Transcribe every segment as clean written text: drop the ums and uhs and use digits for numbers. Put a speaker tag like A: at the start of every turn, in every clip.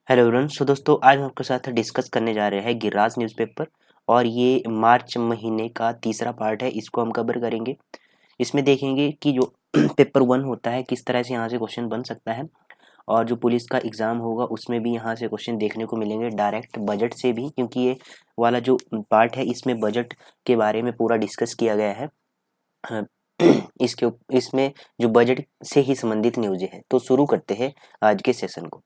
A: Hello everyone. सो दोस्तों, आज हम आपके साथ डिस्कस करने जा रहे हैं गिर्राज न्यूज़पेपर और ये मार्च महीने का तीसरा पार्ट है। इसको हम कवर करेंगे। इसमें देखेंगे कि जो पेपर 1 होता है किस तरह से यहाँ से क्वेश्चन बन सकता है, और जो पुलिस का एग्ज़ाम होगा उसमें भी यहाँ से क्वेश्चन देखने को मिलेंगे, डायरेक्ट बजट से भी, क्योंकि ये वाला जो पार्ट है इसमें बजट के बारे में पूरा डिस्कस किया गया है। अ, इसमें जो बजट से ही संबंधित न्यूज़ें हैं। तो शुरू करते हैं आज के सेशन को।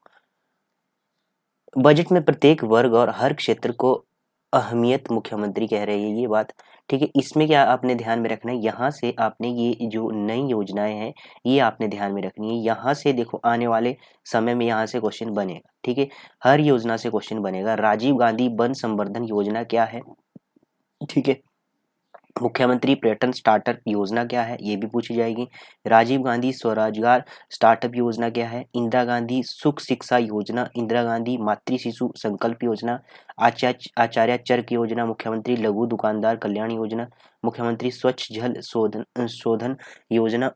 A: बजट में प्रत्येक वर्ग और हर क्षेत्र को अहमियत मुख्यमंत्री कह रहे हैं, ये बात ठीक है। इसमें क्या आपने ध्यान में रखना है, यहाँ से आपने ये जो नई योजनाएं हैं ये आपने ध्यान में रखनी है। यहाँ से देखो आने वाले समय में यहाँ से क्वेश्चन बनेगा, ठीक है। हर योजना से क्वेश्चन बनेगा। राजीव गांधी वन संवर्धन योजना क्या है, ठीक है। मुख्यमंत्री पर्यटन स्टार्टअप योजना क्या है, ये भी पूछी जाएगी। राजीव गांधी स्वरोजगार स्टार्टअप योजना क्या है। इंदिरा गांधी सुख शिक्षा योजना, इंदिरा गांधी मातृ शिशु संकल्प योजना, आचार्य चरक योजना, मुख्यमंत्री लघु दुकानदार कल्याण योजना, मुख्यमंत्री स्वच्छ जल शोधन योजना,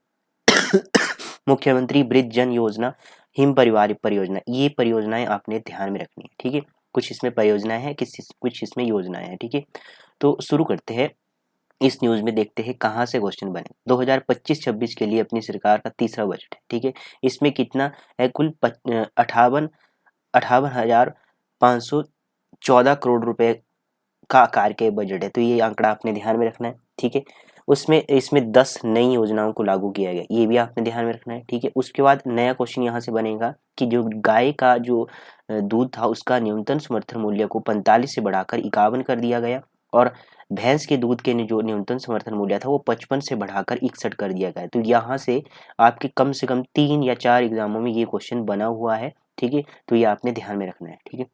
A: मुख्यमंत्री वृद्ध जन योजना, हिम परिवार परियोजना। ये परियोजनाएं आपने ध्यान में रखनी है, ठीक है। कुछ इसमें परियोजनाएं हैं, कुछ इसमें योजनाएं हैं, ठीक है। तो शुरू करते हैं। इस न्यूज में देखते हैं कहाँ से क्वेश्चन बने। 2025-26 के लिए अपनी सरकार का तीसरा बजट है, ठीक है। इसमें कितना है, कुल 58,514 रुपए का आकार के बजट है। तो ये आंकड़ा आपने ध्यान में रखना है, ठीक है। उसमें इसमें 10 नई योजनाओं को लागू किया गया, ये भी आपने ध्यान में रखना है, ठीक है। उसके बाद नया क्वेश्चन यहाँ से बनेगा कि जो गाय का जो दूध था उसका न्यूनतम समर्थन मूल्य को 45 से बढ़ाकर 51 कर दिया गया, और भैंस के दूध के जो न्यूनतम समर्थन मूल्य था वो 55 से बढ़ाकर 61 कर दिया गया। तो यहाँ से कम 3 या 4 एग्जामों में ये क्वेश्चन बना हुआ है, ठीक है। तो ये आपने ध्यान में रखना है, ठीक है।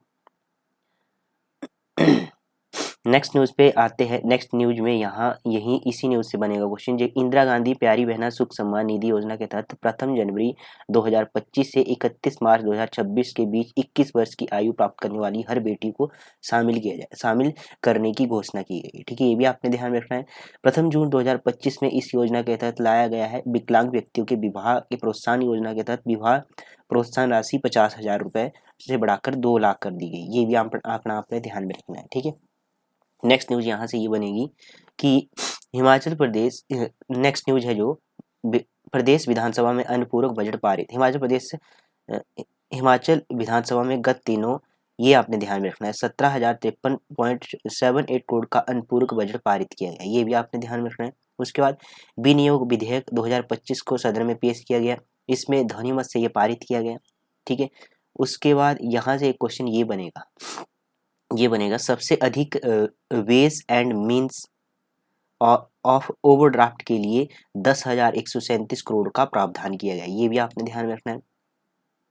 A: नेक्स्ट न्यूज पे आते हैं। नेक्स्ट न्यूज में यहाँ यही इसी न्यूज से बनेगा क्वेश्चन, जो इंदिरा गांधी प्यारी बहना सुख सम्मान निधि योजना के तहत 1 जनवरी 2025 से 31 मार्च 2026 के बीच 21 वर्ष की आयु प्राप्त करने वाली हर बेटी को शामिल करने की घोषणा की गई है, ठीक है। ये भी आपने ध्यान में रखना है। 1 जून 2025 में इस योजना के तहत लाया गया है। विकलांग व्यक्तियों के विवाह के प्रोत्साहन योजना के तहत विवाह प्रोत्साहन राशि 50,000 रुपए से बढ़ाकर 2 लाख कर दी गई। ये भी आंकड़ा आपने ध्यान में रखना है, ठीक है। नेक्स्ट न्यूज यहाँ से ये बनेगी कि हिमाचल प्रदेश, नेक्स्ट न्यूज है जो प्रदेश विधानसभा में अनुपूरक बजट पारित। हिमाचल विधानसभा में गत दिनों, ये आपने ध्यान में रखना है, 17,053.78 करोड़ का अनुपूरक बजट पारित किया गया, ये भी आपने ध्यान में रखना है। उसके बाद विनियोग विधेयक 2025 को सदन में पेश किया गया, इसमें ध्वनिमत से ये पारित किया गया, ठीक है। उसके बाद यहाँ से एक क्वेश्चन ये बनेगा सबसे अधिक ways and means of overdraft के लिए 10,137 करोड़ का प्रावधान किया गया, ये भी आपने ध्यान में रखना है,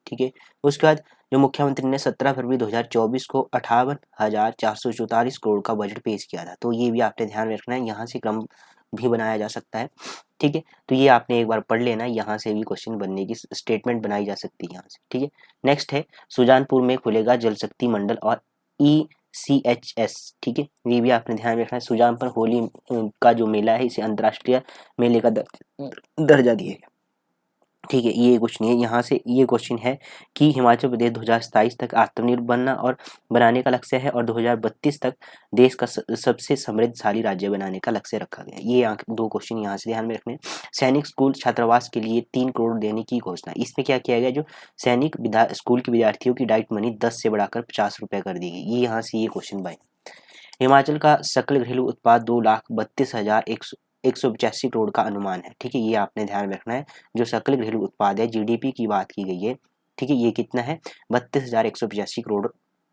A: ठीक है। उसके बाद जो मुख्यमंत्री ने 17 फरवरी 2024 को 58,444 करोड़ का बजट पेश किया था, तो ये भी आपने ध्यान में रखना है। यहाँ से क्रम भी बनाया जा सकता है, ठीक है। तो ये आपने एक बार पढ़ लेना, यहाँ से भी क्वेश्चन बनने की स्टेटमेंट बनाई जा सकती है यहाँ से, ठीक है। नेक्स्ट है सुजानपुर में खुलेगा जल शक्ति मंडल और ECHS, ठीक है। ये भी आपने ध्यान में रखना है। सुजानपुर होली का जो मेला है इसे अंतर्राष्ट्रीय मेले का दर्जा दिया गया, ठीक है। ये कुछ नहीं है। यहाँ से ये क्वेश्चन है कि हिमाचल प्रदेश 2027 तक आत्मनिर्भर बनना और बनाने का लक्ष्य है, और 2032 तक देश का सबसे समृद्धशाली राज्य बनाने का लक्ष्य रखा गया। ये 2 क्वेश्चन यहाँ से ध्यान में रखने। सैनिक स्कूल छात्रावास के लिए 3 करोड़ देने की घोषणा। इसमें क्या किया गया, जो सैनिक स्कूल के विद्यार्थियों की डाइट मनी 10 से बढ़ाकर 50 रुपये कर दी गई। ये यहाँ से ये क्वेश्चन बने। हिमाचल का सकल घरेलू उत्पाद 2,32,185 करोड़ का अनुमान है, ठीक है। ये आपने ध्यान में रखना है। जो सकल घरेलू उत्पाद है, GDP की बात की गई है, ठीक है, ये कितना है, 32,185 करोड़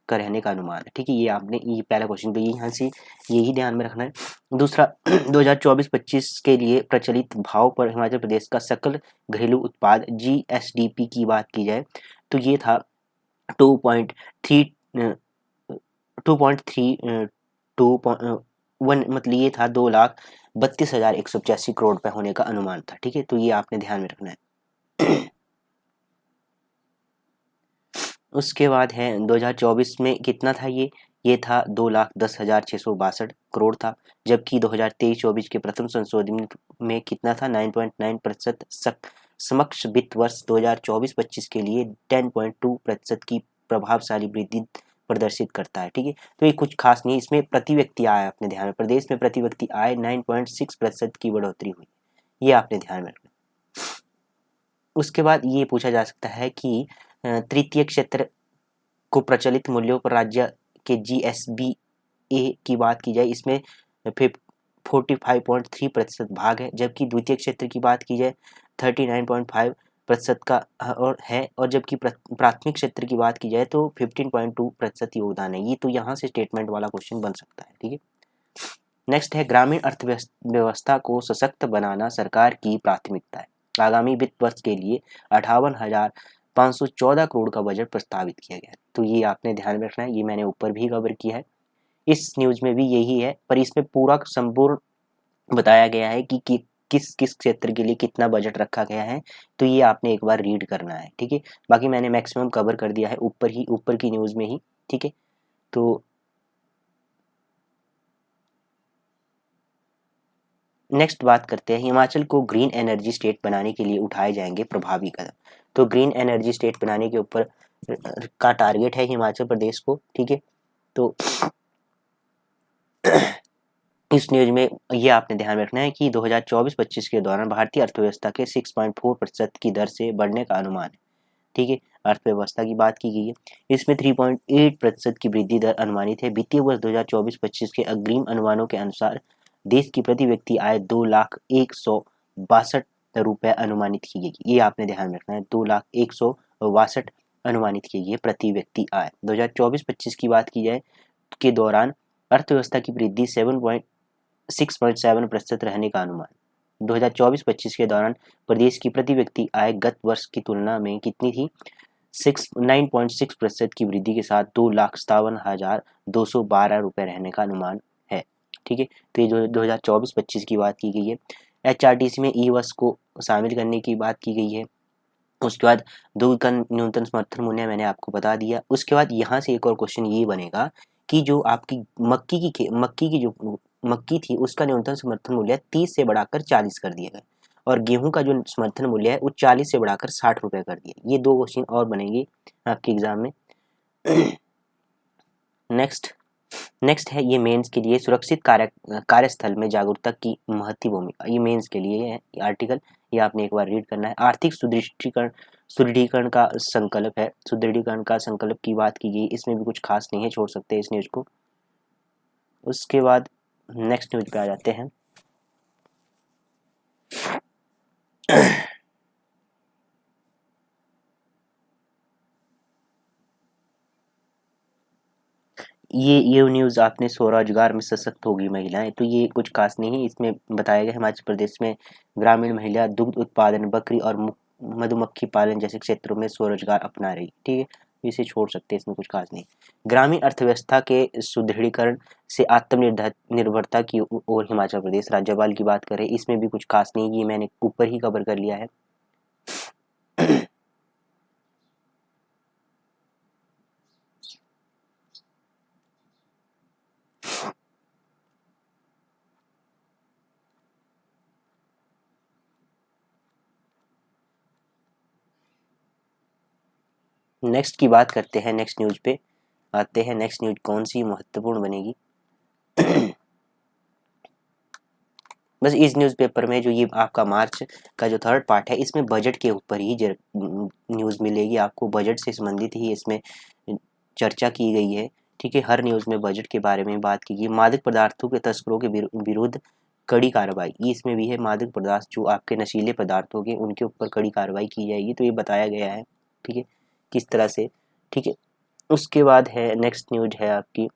A: का रहने का अनुमान है, ठीक है। ये आपने ये पहला क्वेश्चन, तो यहाँ से यही ध्यान में रखना है। दूसरा 2024-25 के लिए प्रचलित भाव पर हिमाचल प्रदेश का सकल घरेलू उत्पाद GSDP की बात की जाए तो ये था 2.3 2.1, मतलब ये था 2,32,185 करोड़ रुपए होने का अनुमान था, ठीक है। तो ये आपने ध्यान में रखना है। उसके बाद है 2024 में कितना था, ये था 2,10,662 करोड़ था, जबकि 2023-24 के प्रथम संशोधन में कितना था, 9.9%। समक्ष वित्त वर्ष 2024-25 के लिए 10.2% की प्रभावशाली वृद्धि प्रदर्शित करता है। ठीक है, तो ये कुछ खास नहीं, इसमें प्रति व्यक्ति आय अपने ध्यान में, प्रदेश में प्रति व्यक्ति आय 9.6% की बढ़ोतरी हुई, ये आपने ध्यान में रखना। उसके बाद ये पूछा जा सकता है कि तृतीय क्षेत्र को प्रचलित मूल्यों पर राज्य के GSBA की बात की जाए, इसमें 45.3% भाग है, जबकि द्वितीय क्षेत्र की बात की जाए 39.5% का और है, और जबकि प्राथमिक क्षेत्र की बात की जाए तो 15.2% योगदान है। ये तो यहाँ से स्टेटमेंट वाला क्वेश्चन बन सकता है। ठीक है, नेक्स्ट है ग्रामीण अर्थव्यवस्था को सशक्त बनाना सरकार की प्राथमिकता है। आगामी वित्त वर्ष के लिए 58,514 करोड़ का बजट प्रस्तावित किया गया है, तो ये आपने ध्यान में रखना है। ये मैंने ऊपर भी कवर किया है, इस न्यूज में भी यही है, पर इसमें पूरा संपूर्ण बताया गया है कि किस किस क्षेत्र के लिए कितना बजट रखा गया है, तो ये आपने एक बार रीड करना है। ठीक है, बाकी मैंने मैक्सिमम कवर कर दिया है ऊपर की न्यूज में ही। ठीक है, तो नेक्स्ट बात करते हैं, हिमाचल को ग्रीन एनर्जी स्टेट बनाने के लिए उठाए जाएंगे प्रभावी कदम। तो ग्रीन एनर्जी स्टेट बनाने के ऊपर का टारगेट है हिमाचल प्रदेश को। ठीक है, तो इस न्यूज में ये आपने ध्यान रखना है कि 2024-25 के दौरान भारतीय अर्थव्यवस्था के 6.4% की दर से बढ़ने का अनुमान है। ठीक है, अर्थव्यवस्था की बात की गई है, इसमें 3.8% की वृद्धि दर अनुमानित है। वित्तीय वर्ष 2024-25 के अग्रिम अनुमानों के अनुसार देश की प्रति व्यक्ति आय 2,01,62 रुपए अनुमानित की गई। ये आपने ध्यान रखना है, 2,01,62 अनुमानित की गई है प्रति व्यक्ति आय। 2024-25 की बात की जाए के दौरान अर्थव्यवस्था की वृद्धि 6.7% रहने का अनुमान। 2024-25 के दौरान प्रदेश की प्रति व्यक्ति आय गत वर्ष की तुलना में कितनी थी? 9.6% की वृद्धि के साथ 2,57,212 रुपए रहने का अनुमान है। ठीक है, तो ये जो 2024-25 की बात की गई है। HRTC में ई बस को शामिल करने की बात की गई है। उसके बाद दूध का न्यूनतम समर्थन मूल्य मैंने आपको बता दिया। उसके बाद यहाँ से एक और क्वेश्चन ये बनेगा कि जो आपकी मक्की थी उसका न्यूनतम समर्थन मूल्य 30 से बढ़ाकर 40 कर दिया गया, और गेहूं का जो समर्थन मूल्य है वो 40 से बढ़ाकर 60 रुपए कर दिया। ये दो क्वेश्चन और बनेंगे आपके एग्जाम में। नेक्स्ट है ये मेंस के लिए सुरक्षित कार्यस्थल में जागरूकता की महत्वपूर्ण भूमिका। ये मेंस के लिए है आर्टिकल, ये आपने एक बार रीड करना है। आर्थिक सुदृढ़ीकरण का संकल्प की बात की गई, इसमें भी कुछ खास नहीं है, छोड़ सकते हैं इस न्यूज को। उसके बाद नेक्स्ट न्यूज पे आ जाते हैं। ये न्यूज आपने स्वरोजगार में सशक्त होगी महिलाएं, तो ये कुछ खास नहीं है। इसमें बताया गया हिमाचल प्रदेश में ग्रामीण महिला दुग्ध उत्पादन, बकरी और मधुमक्खी पालन जैसे क्षेत्रों में स्वरोजगार अपना रही। ठीक है, इसे छोड़ सकते हैं, इसमें कुछ खास नहीं। ग्रामीण अर्थव्यवस्था के सुदृढ़ीकरण से आत्मनिर्भरता की ओर हिमाचल प्रदेश राज्यपाल की बात करें, इसमें भी कुछ खास नहीं, ये मैंने ऊपर ही कवर कर लिया है। नेक्स्ट की बात करते हैं, नेक्स्ट न्यूज पे आते हैं। नेक्स्ट न्यूज कौन सी महत्वपूर्ण बनेगी? बस इस न्यूज़पेपर में जो ये आपका मार्च का जो थर्ड पार्ट है, इसमें बजट के ऊपर ही न्यूज़ मिलेगी आपको, बजट से संबंधित ही इसमें चर्चा की गई है। ठीक है, हर न्यूज़ में बजट के बारे में बात की गई। मादक पदार्थों के तस्करों के विरुद्ध कड़ी कार्रवाई, ये इसमें भी है। मादक पदार्थ जो आपके नशीले पदार्थ होंगे उनके ऊपर कड़ी कार्रवाई की जाएगी, तो ये बताया गया है। ठीक है, किस तरह से। ठीक है, उसके बाद है नेक्स्ट न्यूज है आपकी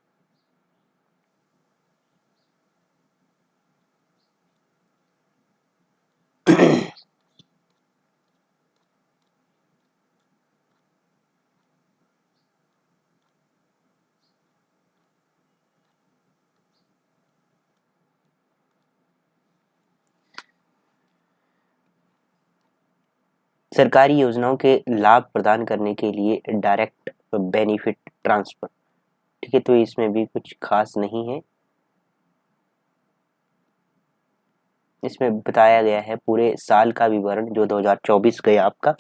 A: सरकारी योजनाओं के लाभ प्रदान करने के लिए डायरेक्ट बेनिफिट ट्रांसफर। ठीक है, तो इसमें भी कुछ खास नहीं है। इसमें बताया गया है पूरे साल का विवरण जो 2024 गया आपका,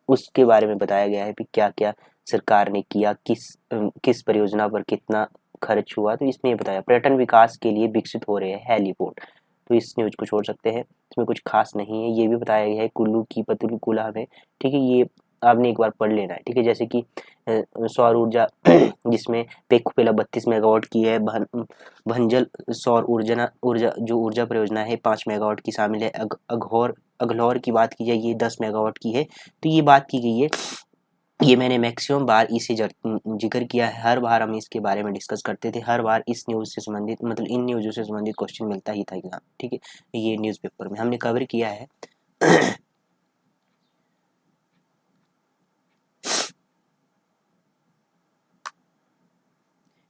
A: उसके बारे में बताया गया है कि क्या क्या सरकार ने किया, किस परियोजना पर कितना खर्च हुआ, तो इसमें बताया पर्यटन विकास के लिए विकसित हो रहे हैं हेलीपोर्ट। तो इस न्यूज को छोड़ सकते हैं, इसमें कुछ खास नहीं है। ये भी बताया गया है कुल्लू की पतुलकुला में, ठीक है, ये आपने एक बार पढ़ लेना है, ठीक है। जैसे कि सौर ऊर्जा जिसमें पेखुपेला 32 मेगावाट की है, भंजल सौर ऊर्जा ऊर्जा जो ऊर्जा परियोजना है 5 मेगावाट की शामिल है। अघलौर की बात की जाए, ये 10 मेगावाट की है। तो ये बात की गई है, ये मैंने मैक्सिमम बार इसे जिक्र किया है, हर बार हम इसके बारे में डिस्कस करते थे, हर बार इस न्यूज़ से संबंधित मतलब इन न्यूज़ों से संबंधित क्वेश्चन मिलता ही था एग्जाम, ठीक है। ये न्यूज़पेपर में हमने कवर किया है।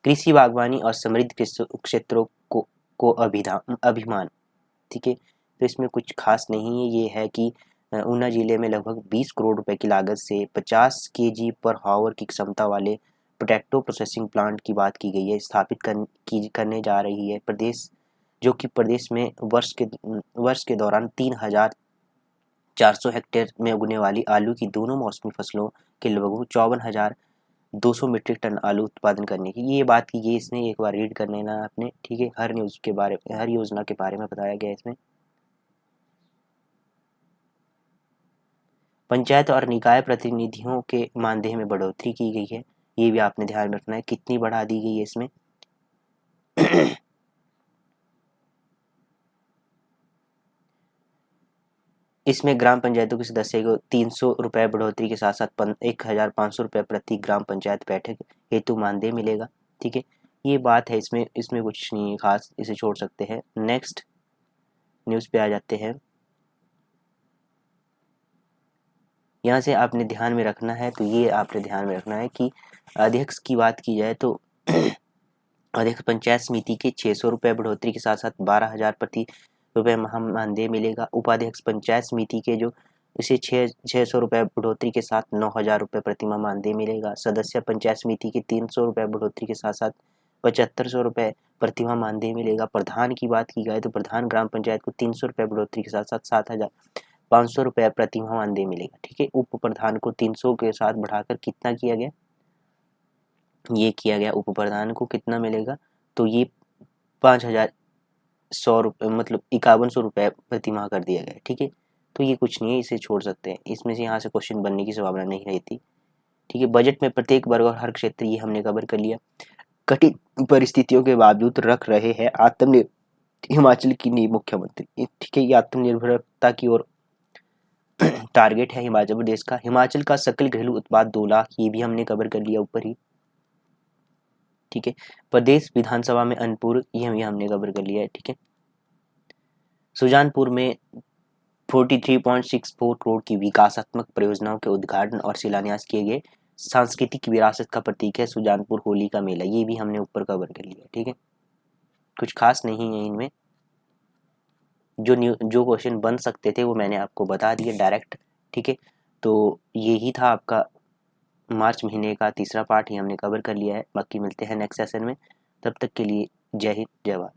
A: कृषि, बागवानी और समृद्ध क्षेत्रों को अभिमान, ठीक है। तो इसमें कुछ खास नहीं है। ये है कि ऊना जिले में लगभग 20 करोड़ रुपए की लागत से 50 केजी पर हावर की क्षमता वाले पोटैटो प्रोसेसिंग प्लांट की बात की गई है, स्थापित करने जा रही है प्रदेश, जो कि प्रदेश में वर्ष के दौरान 3,400 हेक्टेयर में उगने वाली आलू की दोनों मौसमी फसलों के लगभग 54,200 मीट्रिक टन आलू उत्पादन करने की ये बात की गई। इसने एक बार रीड कर लेना आपने, ठीक है। हर न्यूज़ के बारे में, हर योजना के बारे में बताया गया इसमें। पंचायत और निकाय प्रतिनिधियों के मानदेय में बढ़ोतरी की गई है, ये भी आपने ध्यान में रखना है, कितनी बढ़ा दी गई है इसमें। इसमें ग्राम पंचायतों के सदस्य को 300 रुपये बढ़ोतरी के साथ साथ 1,500 रुपये प्रति ग्राम पंचायत बैठक हेतु मानदेय मिलेगा, ठीक है। ये बात है, इसमें कुछ नहीं खास, इसे छोड़ सकते हैं। नेक्स्ट न्यूज़ पे आ जाते हैं। यहाँ से आपने ध्यान में रखना है, तो ये आपने ध्यान में रखना है कि अध्यक्ष की बात की जाए तो अध्यक्ष पंचायत समिति के 600 रुपये बढ़ोतरी के साथ साथ 12,000 प्रति रुपये मानदेय मिलेगा। उपाध्यक्ष पंचायत समिति के जो इसे 600 रुपये बढ़ोतरी के साथ 9,000 रुपये प्रतिमाह मानदेय मिलेगा। सदस्य पंचायत समिति के 300 रुपये बढ़ोतरी के साथ साथ 7,500 रुपये प्रतिमाह मानदेय मिलेगा। प्रधान की बात की जाए तो प्रधान ग्राम पंचायत को 300 रुपये बढ़ोतरी के साथ साथ 7,500 रुपये प्रतिमाह मानदेय मिलेगा, ठीक है। उप प्रधान को 300 के साथ बढ़ाकर कितना किया गया, ये किया गया। उप प्रधान को कितना मिलेगा, तो ये 5,100 रुपये मतलब 5,100 रुपये प्रतिमाह कर दिया गया, ठीक है। तो ये कुछ नहीं है, इसे छोड़ सकते हैं, इसमें से यहाँ से क्वेश्चन बनने की संभावना नहीं रहती, ठीक है। बजट में प्रत्येक वर्ग और हर क्षेत्र, ये हमने कवर कर लिया। कठिन परिस्थितियों के बावजूद रख रहे हैं आत्मनिर्भर हिमाचल की नींव मुख्यमंत्री, ठीक है। ये आत्मनिर्भरता की ओर टारगेट है हिमाचल प्रदेश का। हिमाचल का सकल घरेलू उत्पाद 2 लाख, ये भी हमने कवर कर लिया ऊपर ही, ठीक है। प्रदेश विधानसभा में अनुपूरक, ये हमने कवर कर लिया है, ठीक है। सुजानपुर में 43.64 करोड़ की विकासात्मक परियोजनाओं के उद्घाटन और शिलान्यास किए गए। सांस्कृतिक विरासत का प्रतीक है सुजानपुर होली का मेला, ये भी हमने ऊपर कवर कर लिया, ठीक है। कुछ खास नहीं है इनमें, जो क्वेश्चन बन सकते थे वो मैंने आपको बता दिए डायरेक्ट, ठीक है। तो यही था आपका मार्च महीने का तीसरा पार्ट, ही हमने कवर कर लिया है। बाकी मिलते हैं नेक्स्ट सेशन में, तब तक के लिए जय हिंद जय भारत।